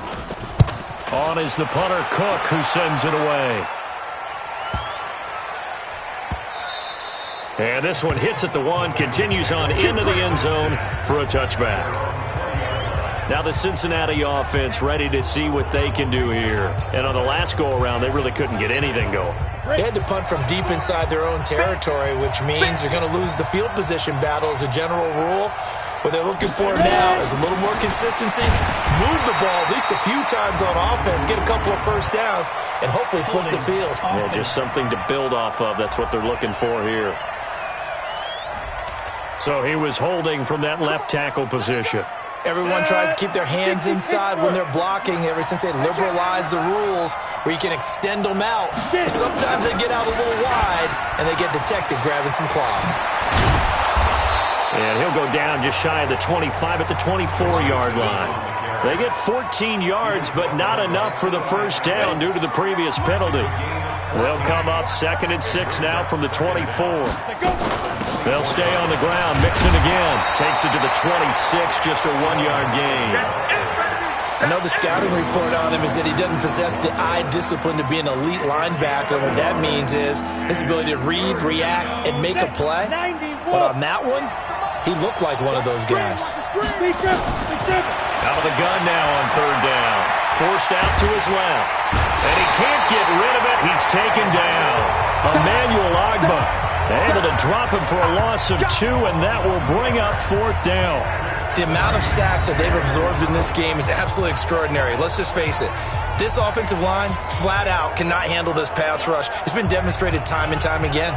On is the punter, Cook, who sends it away. And this one hits at the 1, continues on into the end zone for a touchback. Now the Cincinnati offense ready to see what they can do here. And on the last go-around, they really couldn't get anything going. They had to punt from deep inside their own territory, which means they're going to lose the field position battle as a general rule. What they're looking for now is a little more consistency, move the ball at least a few times on offense, get a couple of 1st downs, and hopefully flip the field. Yeah, just something to build off of. That's what they're looking for here. So he was holding from that left tackle position. Everyone tries to keep their hands inside when they're blocking ever since they liberalized the rules where you can extend them out. But sometimes they get out a little wide, and they get detected grabbing some cloth. And he'll go down just shy of the 25 at the 24-yard line. They get 14 yards, but not enough for the 1st down due to the previous penalty. They'll come up 2nd and 6 now from the 24. They'll stay on the ground. Mixon again. Takes it to the 26, just a 1-yard gain. I know the scouting report on him is that he doesn't possess the eye discipline to be an elite linebacker. What that means is his ability to read, react, and make a play. But on that one, he looked like one of those guys. Out of the gun now on 3rd down. Forced out to his left. And he can't get rid of it. He's taken down. Emmanuel Ogbah able to drop him for a loss of 2, and that will bring up 4th down. The amount of sacks that they've absorbed in this game is absolutely extraordinary. Let's just face it. This offensive line, flat out, cannot handle this pass rush. It's been demonstrated time and time again.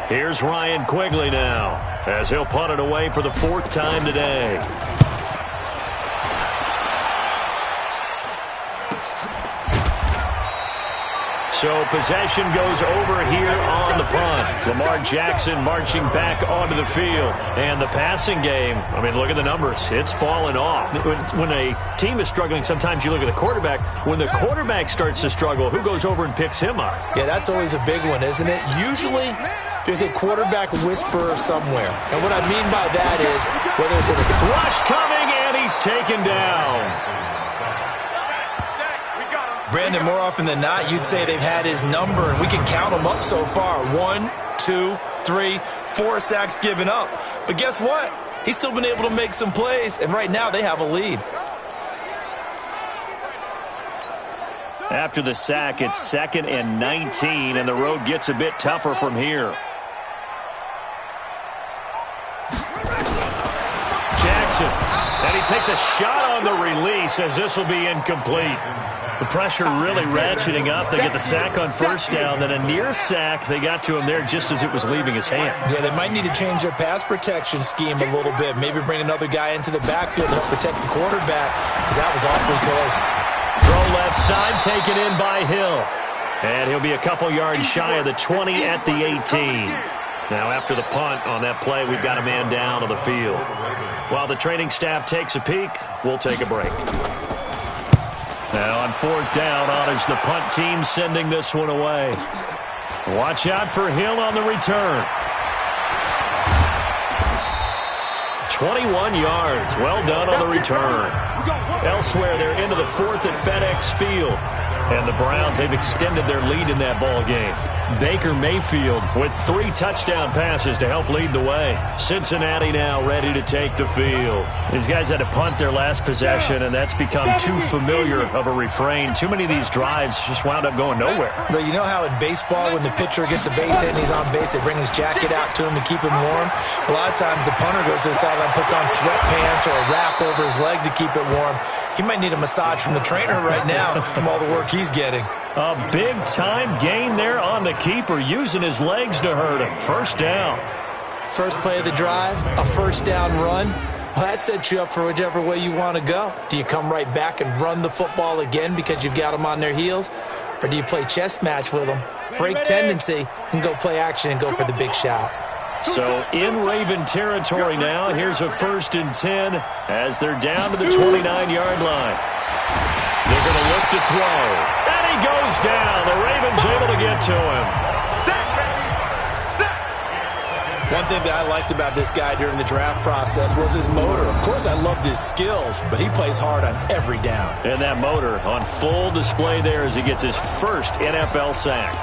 Here's Ryan Quigley now, as he'll punt it away for the 4th time today. So possession goes over here on the punt. Lamar Jackson marching back onto the field. And the passing game, I mean, look at the numbers. It's fallen off. When a team is struggling, sometimes you look at the quarterback. When the quarterback starts to struggle, who goes over and picks him up? Yeah, that's always a big one, isn't it? Usually, there's a quarterback whisperer somewhere. And what I mean by that is, whether it's in a rush coming, and he's taken down. Brandon, more often than not, you'd say they've had his number, and we can count them up so far. 1, 2, 3, 4 sacks given up. But guess what? He's still been able to make some plays, and right now they have a lead. After the sack, it's 2nd and 19, and the road gets a bit tougher from here. Jackson, and he takes a shot on the release as this will be incomplete. The pressure really ratcheting up. They get the sack on first down, then a near sack. They got to him there just as it was leaving his hand. Yeah, they might need to change their pass protection scheme a little bit. Maybe bring another guy into the backfield to help protect the quarterback, because that was awfully close. Throw left side, taken in by Hill. And he'll be a couple yards shy of the 20 at the 18. Now after the punt on that play, we've got a man down on the field. While the training staff takes a peek, we'll take a break. Now on 4th down, honors the punt team sending this one away. Watch out for Hill on the return. 21 yards. Well done on the return. Elsewhere, they're into the 4th at FedEx Field. And the Browns, they've extended their lead in that ball game. Baker Mayfield with 3 touchdown passes to help lead the way. Cincinnati now ready to take the field. These guys had to punt their last possession, and that's become too familiar of a refrain. Too many of these drives just wound up going nowhere. But you know how in baseball, when the pitcher gets a base hit and he's on base, they bring his jacket out to him to keep him warm? A lot of times the punter goes to the sideline, puts on sweatpants or a wrap over his leg to keep it warm. He might need a massage from the trainer right now from all the work he's getting. A big-time gain there on the keeper, using his legs to hurt him. First down. First play of the drive, a first down run. Well, that sets you up for whichever way you want to go. Do you come right back and run the football again because you've got them on their heels? Or do you play chess match with them, break tendency, and go play action and go for the big shot? So in Raven territory now, here's a 1st and 10 as they're down to the 29-yard line. They're going to look to throw. And he goes down. The Ravens able to get to him. One thing that I liked about this guy during the draft process was his motor. Of course, I loved his skills, but he plays hard on every down. And that motor on full display there as he gets his first NFL sack.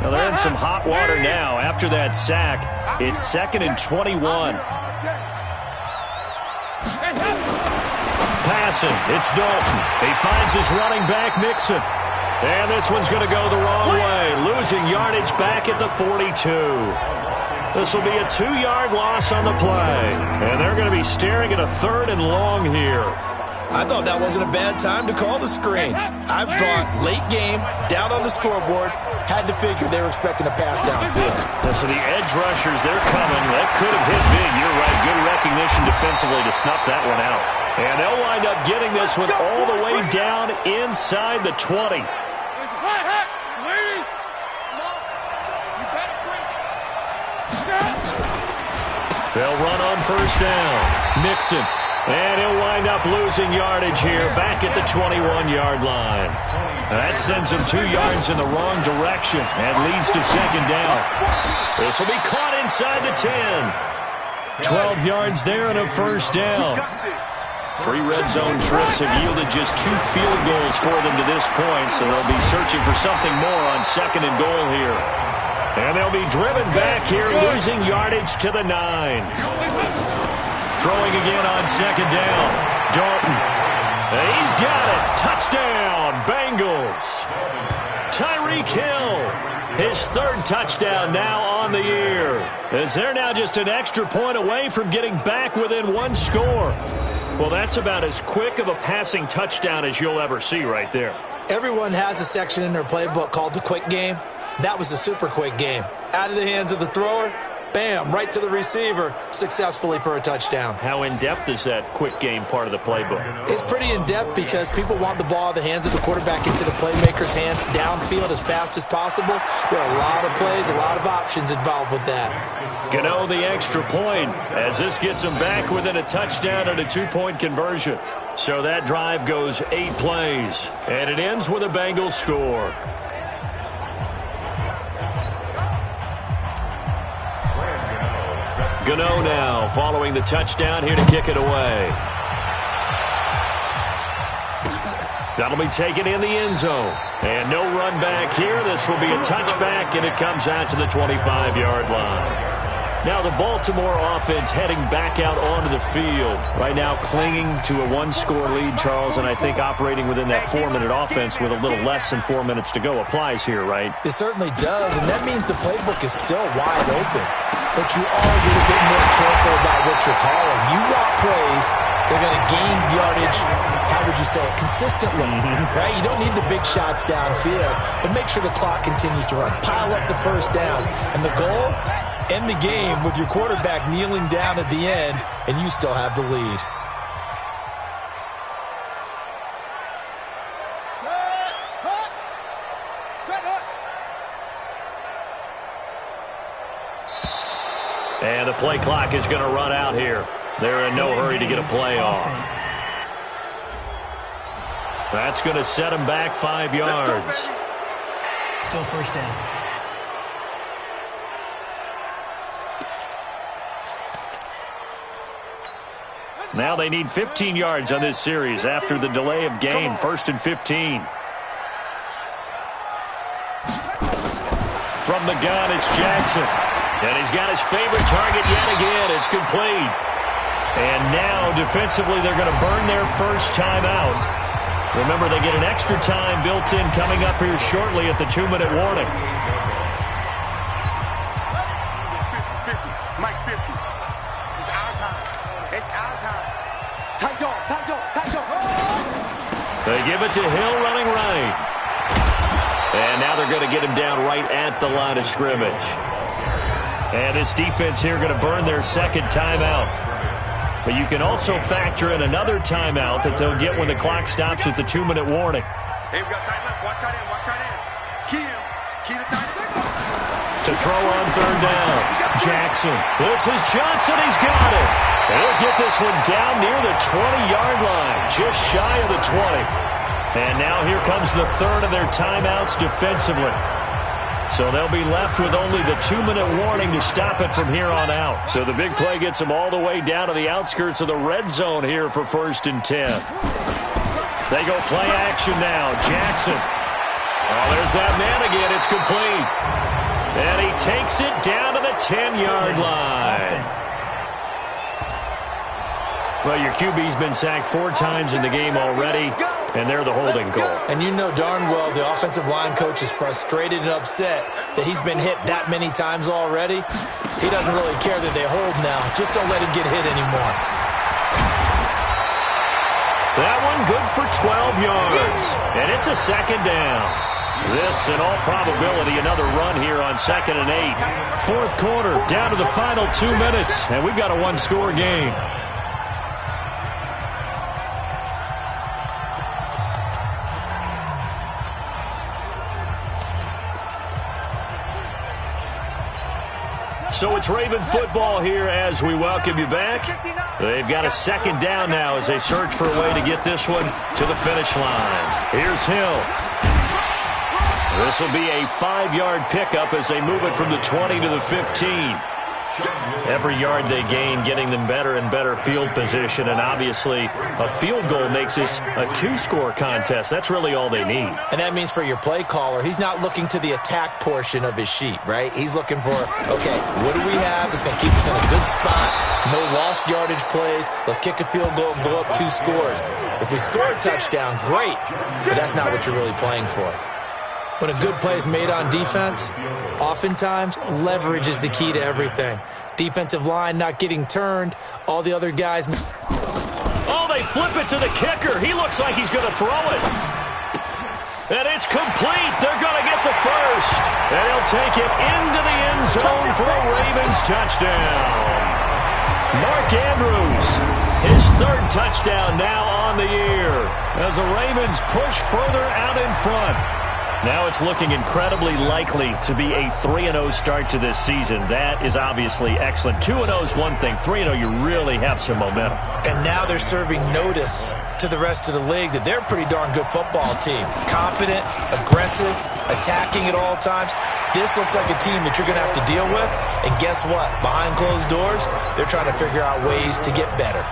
Now they're in some hot water now. After that sack, it's 2nd and 21. Passing, it's Dalton. He finds his running back, Mixon. And this one's going to go the wrong way. Losing yardage back at the 42. This will be a 2-yard loss on the play. And they're going to be staring at a 3rd and long here. I thought that wasn't a bad time to call the screen. I thought late game, down on the scoreboard, had to figure they were expecting a pass downfield. So the edge rushers, they're coming. That could have hit big. You're right. Good recognition defensively to snuff that one out. And they'll wind up getting this one all the way down inside the 20. They'll run on first down. Mixon. And he'll wind up losing yardage here back at the 21-yard line. That sends him 2 yards in the wrong direction and leads to 2nd down. This will be caught inside the 10. 12 yards there and a first down. 3 red zone trips have yielded just 2 field goals for them to this point, so they'll be searching for something more on 2nd and goal here. And they'll be driven back here, losing yardage to the 9. Throwing again on 2nd down. Dalton. He's got it. Touchdown, Bengals. Tyreek Hill. His 3rd touchdown now on the year. As they're now just an extra point away from getting back within 1 score. Well, that's about as quick of a passing touchdown as you'll ever see right there. Everyone has a section in their playbook called the quick game. That was a super quick game. Out of the hands of the thrower, bam, right to the receiver, successfully for a touchdown. How in-depth is that quick game part of the playbook? It's pretty in-depth because people want the ball in the hands of the quarterback into the playmaker's hands downfield as fast as possible. There are a lot of plays, a lot of options involved with that. Gano the extra point as this gets him back within a touchdown and a 2-point conversion. So that drive goes 8 plays, and it ends with a Bengals score. Gano now following the touchdown here to kick it away. That'll be taken in the end zone. And no run back here. This will be a touchback, and it comes out to the 25-yard line. Now the Baltimore offense heading back out onto the field. Right now clinging to a 1-score lead, Charles, and I think operating within that 4-minute offense with a little less than 4 minutes to go applies here, right? It certainly does, and that means the playbook is still wide open. But you are a little bit more careful about what you're calling. You want plays, they're going to gain yardage, how would you say it, consistently, right? You don't need the big shots downfield, but make sure the clock continues to run. Pile up the first downs. And the goal, end the game with your quarterback kneeling down at the end, and you still have the lead. And the play clock is going to run out here. They're in no hurry to get a play off. That's going to set him back 5 yards. Still first down. Now they need 15 yards on this series after the delay of game. 1st and 15. From the gun, it's Jackson. And he's got his favorite target yet again. It's complete. And now, defensively, they're going to burn their first timeout. Remember, they get an extra time built in coming up here shortly at the 2-minute warning. Mike 50. It's our time. It's our time. Tight door, tight door, tight door. They give it to Hill running right. And now they're going to get him down right at the line of scrimmage. And this defense here going to burn their second timeout. But you can also factor in another timeout that they'll get when the clock stops at the 2-minute warning. Hey, we got tight left. Watch tight end. Watch tight end. Key him. Key the tight end. To throw on 3rd down. Jackson. This is Johnson. He's got it. They'll get this one down near the 20-yard line. Just shy of the 20. And now here comes the third of their timeouts defensively. So they'll be left with only the 2-minute warning to stop it from here on out. So the big play gets them all the way down to the outskirts of the red zone here for 1st and 10. They go play action now. Jackson. Oh, there's that man again. It's complete. And he takes it down to the 10-yard line. Well, your QB's been sacked 4 times in the game already, and they're the holding goal. And you know darn well the offensive line coach is frustrated and upset that he's been hit that many times already. He doesn't really care that they hold now. Just don't let him get hit anymore. That one good for 12 yards, and it's a 2nd down. This, in all probability, another run here on 2nd and 8. 4th quarter, down to the final 2 minutes, and we've got a 1-score game. So it's Raven football here as we welcome you back. They've got a 2nd down now as they search for a way to get this one to the finish line. Here's Hill. This will be a 5-yard pickup as they move it from the 20 to the 15. Every yard they gain getting them better and better field position, and obviously a field goal makes this a 2-score contest. That's really all they need. And that means for your play caller, he's not looking to the attack portion of his sheet, right? He's looking for, okay, what do we have that's going to keep us in a good spot? No lost yardage plays. Let's kick a field goal and go up 2 scores. If we score a touchdown, great, but that's not what you're really playing for. When a good play is made on defense, oftentimes leverage is the key to everything. Defensive line not getting turned, all the other guys. Oh, they flip it to the kicker. He looks like he's going to throw it. And it's complete. They're going to get the first. And he'll take it into the end zone for a Ravens touchdown. Mark Andrews, his third touchdown now on the year as the Ravens push further out in front. Now it's looking incredibly likely to be a 3-0 start to this season. That is obviously excellent. 2-0 is one thing. 3-0, you really have some momentum. And now they're serving notice to the rest of the league that they're a pretty darn good football team. Confident, aggressive, attacking at all times. This looks like a team that you're going to have to deal with. And guess what? Behind closed doors, they're trying to figure out ways to get better.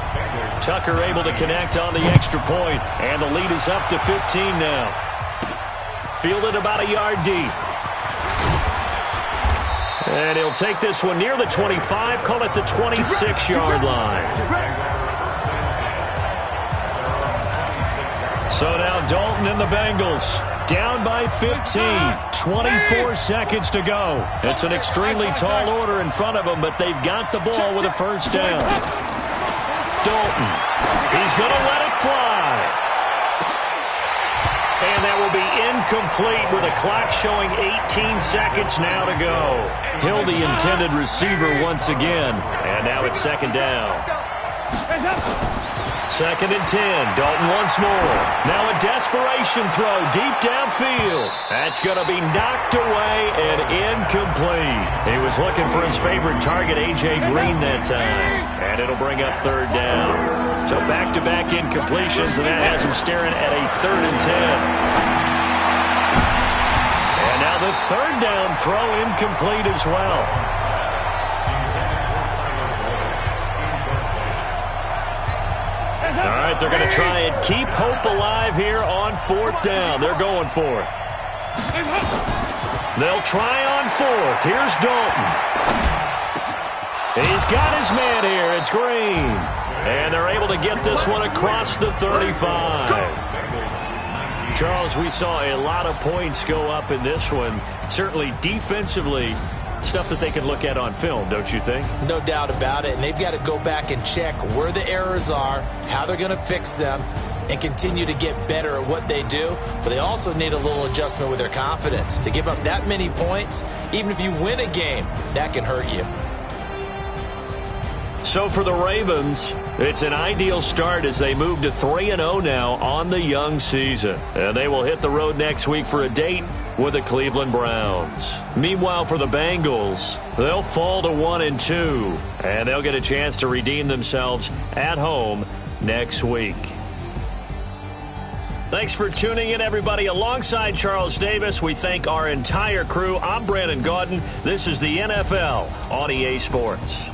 Tucker able to connect on the extra point, and the lead is up to 15 now. Fielded about a yard deep. And he'll take this one near the 25, call it the 26-yard line. So now Dalton and the Bengals down by 15, 24 seconds to go. It's an extremely tall order in front of them, but they've got the ball with a first down. Dalton, he's going to let it fly. And that will be incomplete with a clock showing 18 seconds now to go. Hill, the intended receiver once again. And now it's second down. Second and 10. Dalton once more. Now a desperation throw deep downfield. That's going to be knocked away and incomplete. He was looking for his favorite target, A.J. Green, that time. And it'll bring up third down. So back-to-back incompletions, and that has him staring at a 3rd and 10. And now the third down throw incomplete as well. All right, they're going to try and keep hope alive here on 4th down. They're going for it. They'll try on 4th. Here's Dalton. He's got his man here. It's Green. And they're able to get this one across the 35. Charles, we saw a lot of points go up in this one. Certainly defensively, stuff that they can look at on film, don't you think? No doubt about it. And they've got to go back and check where the errors are, how they're going to fix them, and continue to get better at what they do. But they also need a little adjustment with their confidence. To give up that many points, even if you win a game, that can hurt you. So for the Ravens, it's an ideal start as they move to 3-0 now on the young season. And they will hit the road next week for a date with the Cleveland Browns. Meanwhile, for the Bengals, they'll fall to 1-2, and they'll get a chance to redeem themselves at home next week. Thanks for tuning in, everybody. Alongside Charles Davis, we thank our entire crew. I'm Brandon Gaudin. This is the NFL on EA Sports.